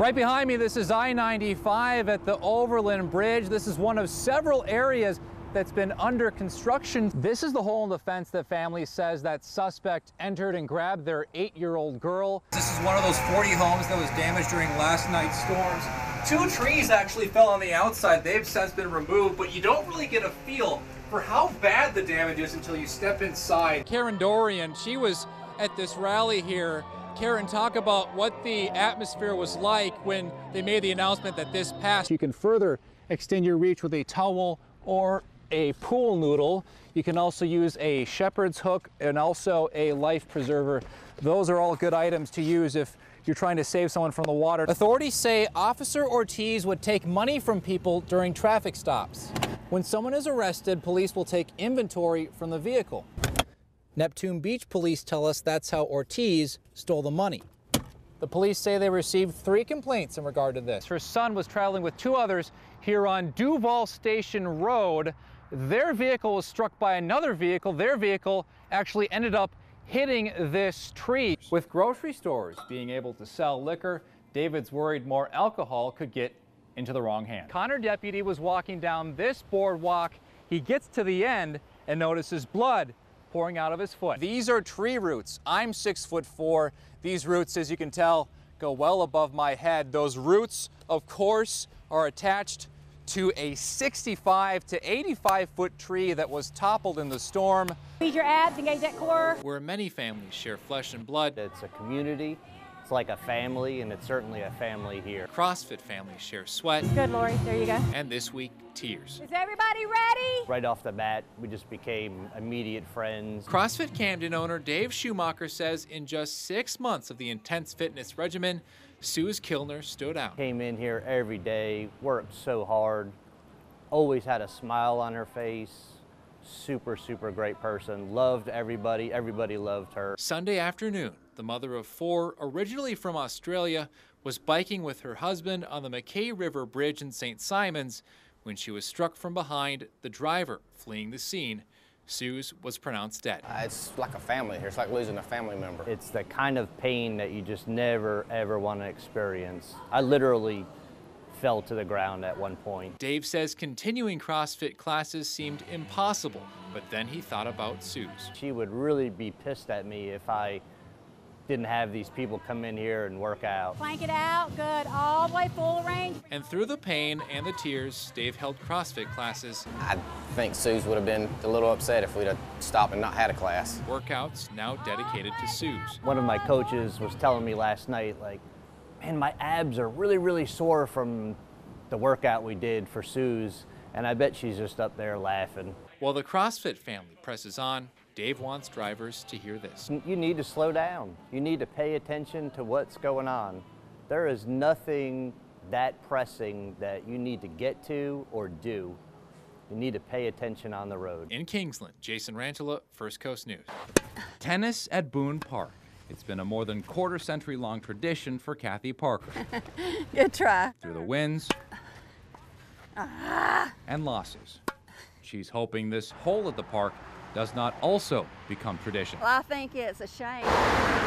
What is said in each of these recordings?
Right behind me, this is I-95 at the Overland Bridge. This is one of several areas that's been under construction. This is the hole in the fence that family says that suspect entered and grabbed their 8-year-old girl. This is one of those 40 homes that was damaged during last night's storms. 2 trees actually fell on the outside. They've since been removed, but you don't really get a feel for how bad the damage is until you step inside. Karen Dorian, she was at this rally here. Karen, talk about what the atmosphere was like when they made the announcement that this passed. You can further extend your reach with a towel or a pool noodle. You can also use a shepherd's hook and also a life preserver. Those are all good items to use if you're trying to save someone from the water. Authorities say Officer Ortiz would take money from people during traffic stops. When someone is arrested, police will take inventory from the vehicle. Neptune Beach police tell us that's how Ortiz stole the money. The police say they received 3 complaints in regard to this. Her son was traveling with 2 others here on Duval Station Road. Their vehicle was struck by another vehicle. Their vehicle actually ended up hitting this tree. With grocery stores being able to sell liquor, David's worried more alcohol could get into the wrong hand. Connor deputy was walking down this boardwalk. He gets to the end and notices blood pouring out of his foot. These are tree roots. I'm 6'4". These roots, as you can tell, go well above my head. Those roots, of course, are attached to a 65 to 85 foot tree that was toppled in the storm. Squeeze your abs, engage that core. Where many families share flesh and blood. It's a community. It's like a family, and it's certainly a family here. CrossFit families share sweat. Good, Lori. There you go. And this week, tears. Is everybody ready? Right off the bat, we just became immediate friends. CrossFit Camden owner Dave Schumacher says in just 6 months of the intense fitness regimen, Suze Kilner stood out. Came in here every day, worked so hard, always had a smile on her face. Super, super great person. Loved everybody. Everybody loved her. Sunday afternoon, the mother of 4, originally from Australia, was biking with her husband on the McKay River Bridge in St. Simons when she was struck from behind, the driver fleeing the scene. Suze was pronounced dead. It's like a family here. It's like losing a family member. It's the kind of pain that you just never, ever want to experience. I literally fell to the ground at one point. Dave says continuing CrossFit classes seemed impossible, but then he thought about Suze. She would really be pissed at me if I didn't have these people come in here and work out. Plank it out, good, all the way full range. And through the pain and the tears, Dave held CrossFit classes. I think Suze would have been a little upset if we'd have stopped and not had a class. Workouts now dedicated to Suze. One of my coaches was telling me last night, like, man, my abs are really, really sore from the workout we did for Suze, and I bet she's just up there laughing. While the CrossFit family presses on, Dave wants drivers to hear this. You need to slow down. You need to pay attention to what's going on. There is nothing that pressing that you need to get to or do. You need to pay attention on the road. In Kingsland, Jason Rantala, First Coast News. Tennis at Boone Park. It's been a more than quarter-century long tradition for Kathy Parker. Good try. Through the wins and losses. She's hoping this hole at the park does not also become tradition. Well, I think it's a shame.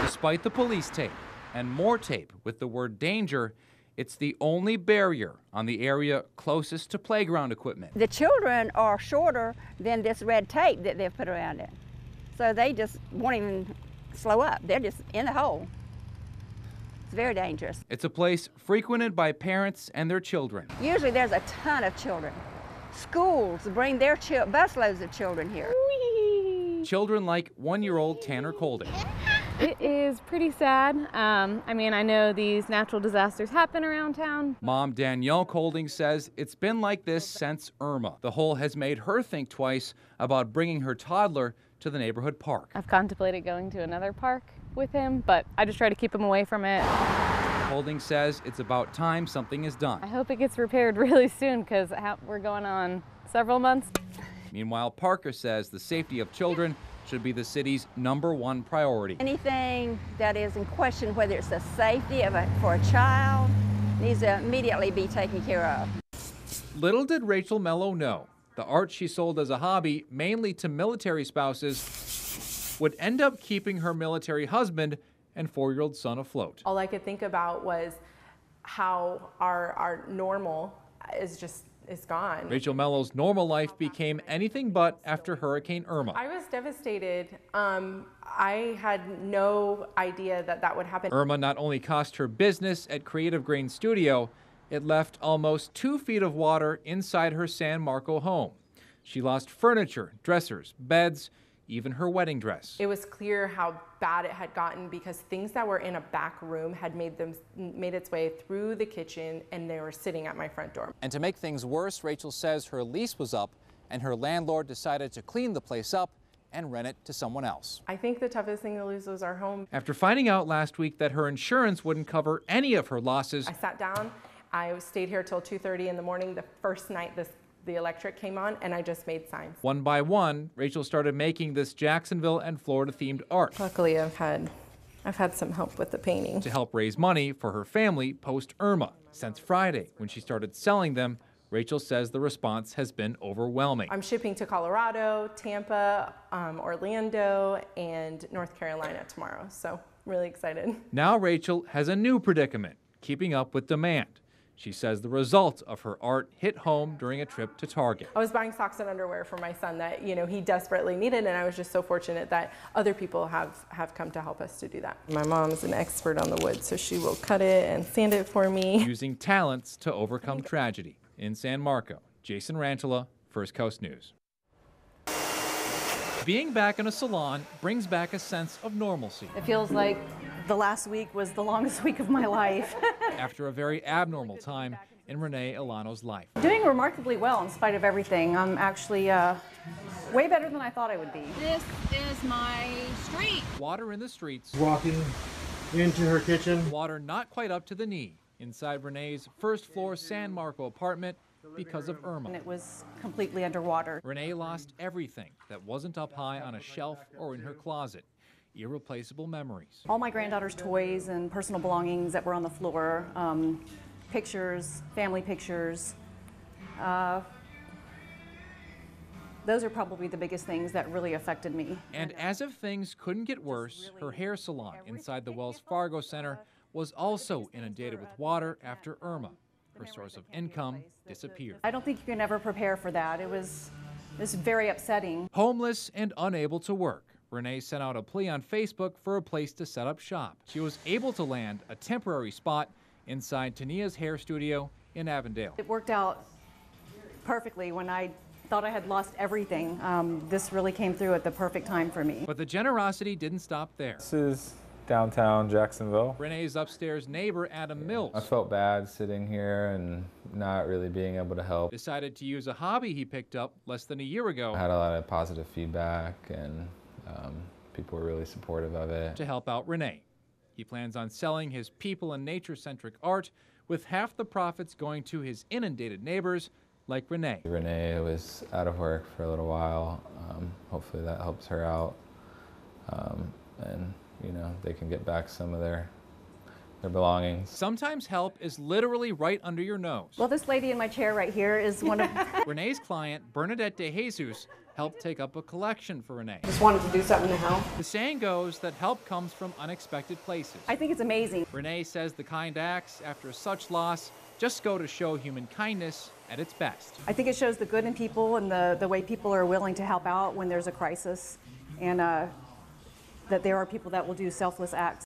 Despite the police tape and more tape with the word danger, it's the only barrier on the area closest to playground equipment. The children are shorter than this red tape that they've put around it. So they just won't even slow up. They're just in the hole. It's very dangerous. It's a place frequented by parents and their children. Usually there's a ton of children. Schools bring their busloads of children here. Children like 1-year-old Tanner Colding. It is pretty sad. I mean, I know these natural disasters happen around town. Mom Danielle Colding says it's been like this since Irma. The hole has made her think twice about bringing her toddler to the neighborhood park. I've contemplated going to another park with him, but I just try to keep him away from it. Colding says it's about time something is done. I hope it gets repaired really soon because we're going on several months. Meanwhile, Parker says the safety of children should be the city's #1 priority. Anything that is in question, whether it's the safety for a child, needs to immediately be taken care of. Little did Rachel Mello know, the art she sold as a hobby, mainly to military spouses, would end up keeping her military husband and 4-year-old son afloat. All I could think about was how our normal is gone. Rachel Mello's normal life became anything but after Hurricane Irma. I was devastated. I had no idea that would happen. Irma not only cost her business at Creative Grain Studio, it left almost 2 feet of water inside her San Marco home. She lost furniture, dressers, beds, even her wedding dress. It was clear how bad it had gotten because things that were in a back room had made its way through the kitchen, and they were sitting at my front door. And to make things worse, Rachel says her lease was up and her landlord decided to clean the place up and rent it to someone else. I think the toughest thing to lose was our home. After finding out last week that her insurance wouldn't cover any of her losses, I sat down, I stayed here till 2:30 in the morning, the first night the electric came on, and I just made signs. one by one, Rachel started making this Jacksonville and Florida themed art. Luckily, I've had some help with the painting. To help raise money for her family post Irma. Since Friday, when she started selling them, Rachel says the response has been overwhelming. I'm shipping to Colorado, Tampa, Orlando, and North Carolina tomorrow, so really excited. Now Rachel has a new predicament, keeping up with demand. She says the result of her art hit home during a trip to Target. I was buying socks and underwear for my son that he desperately needed, and I was just so fortunate that other people have come to help us to do that. My mom's an expert on the wood, so she will cut it and sand it for me. Using talents to overcome tragedy. In San Marco, Jason Rantala, First Coast News. Being back in a salon brings back a sense of normalcy. It feels like the last week was the longest week of my life. After a very abnormal time in Renee Ilano's life. Doing remarkably well in spite of everything. I'm actually way better than I thought I would be. This is my street. Water in the streets. Walking into her kitchen. Water not quite up to the knee inside Renee's first-floor San Marco apartment because of Irma. And it was completely underwater. Renee lost everything that wasn't up high on a shelf or in her closet. Irreplaceable memories. All my granddaughter's toys and personal belongings that were on the floor, pictures, family pictures. Those are probably the biggest things that really affected me. And as if things couldn't get worse, her hair salon inside the Wells Fargo Center was also inundated with water after Irma. Her source of income disappeared. I don't think you can ever prepare for that. It was very upsetting. Homeless and unable to work, Renee sent out a plea on Facebook for a place to set up shop. She was able to land a temporary spot inside Tania's hair studio in Avondale. It worked out perfectly when I thought I had lost everything. This really came through at the perfect time for me. But the generosity didn't stop there. This is downtown Jacksonville. Renee's upstairs neighbor, Adam Mills, I felt bad sitting here and not really being able to help. decided to use a hobby he picked up less than a year ago. I had a lot of positive feedback and people were really supportive of it. To help out Renee. He plans on selling his people and nature-centric art, with half the profits going to his inundated neighbors like Renee. Renee was out of work for a little while. Hopefully that helps her out. And they can get back some of their belongings. Sometimes help is literally right under your nose. Well, this lady in my chair right here is one of... Renee's client, Bernadette De Jesus, helped take up a collection for Renee. Just wanted to do something to help. The saying goes that help comes from unexpected places. I think it's amazing. Renee says the kind acts after such loss just go to show human kindness at its best. I think it shows the good in people and the way people are willing to help out when there's a crisis, and that there are people that will do selfless acts.